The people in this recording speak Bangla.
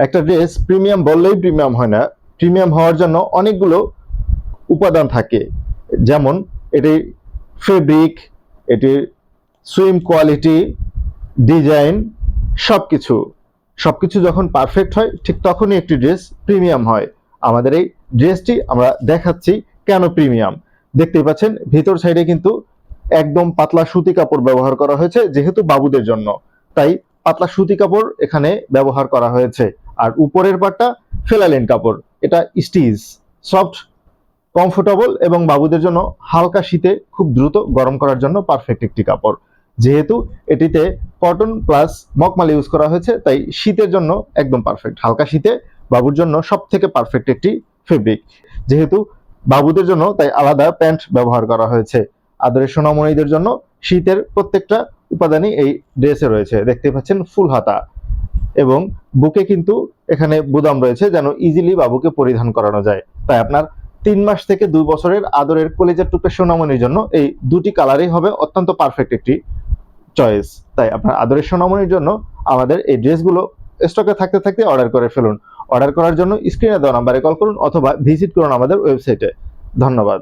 একটা ড্রেস প্রিমিয়াম বললেই প্রিমিয়াম হয় না। প্রিমিয়াম হওয়ার জন্য অনেকগুলো উপাদান থাকে, যেমন এটির ফেব্রিক, এটির সুইম কোয়ালিটি, ডিজাইন, সবকিছু সবকিছু যখন পারফেক্ট হয় ঠিক তখনই একটি ড্রেস প্রিমিয়াম হয়। আমাদের এই ড্রেসটি আমরা দেখাচ্ছি কেন প্রিমিয়াম। দেখতেই পাচ্ছেন ভিতর সাইডে কিন্তু একদম পাতলা সুতি কাপড় ব্যবহার করা হয়েছে, যেহেতু বাবুদের জন্য তাই পাতলা সুতি কাপড় এখানে ব্যবহার করা হয়েছে। আর উপরের পাটটা ফেলালিন কাপড়, এটা স্টিচ, সফট, কমফোর্টেবল এবং বাবুদের জন্য হালকা শীতে খুব দ্রুত গরম করার জন্য পারফেক্ট একটি কাপড়। যেহেতু এটিতে কটন প্লাস মকমাল ইউজ করা হয়েছে তাই শীতের জন্য একদম পারফেক্ট। হালকা শীতে বাবুর জন্য সব থেকে পারফেক্ট একটি ফেব্রিক। যেহেতু বাবুদের জন্য তাই আলাদা প্যান্ট ব্যবহার করা হয়েছে। আদরের সোনামণিদের জন্য শীতের প্রত্যেকটা উপাদানই এই ড্রেসে রয়েছে। দেখতে পাচ্ছেন ফুল হাতা এবং বুকে কিন্তু এখানে বুদাম রয়েছে যেন ইজিলি বাবুকে পরিধান করানো যায়। তাই আপনার 3 মাস থেকে 2 বছরের আদরের কলেজের টুকরা সোনামণির জন্য এই দুটি কালারই হবে অত্যন্ত পারফেক্ট একটি চয়েস। তাই আপনার আদরের সোনামণির জন্য আমাদের এই ড্রেসগুলো স্টকে থাকতে থাকতে অর্ডার করে ফেলুন। অর্ডার করার জন্য স্ক্রিনে দেওয়া নাম্বারে কল করুন অথবা ভিজিট করুন আমাদের ওয়েবসাইটে। ধন্যবাদ।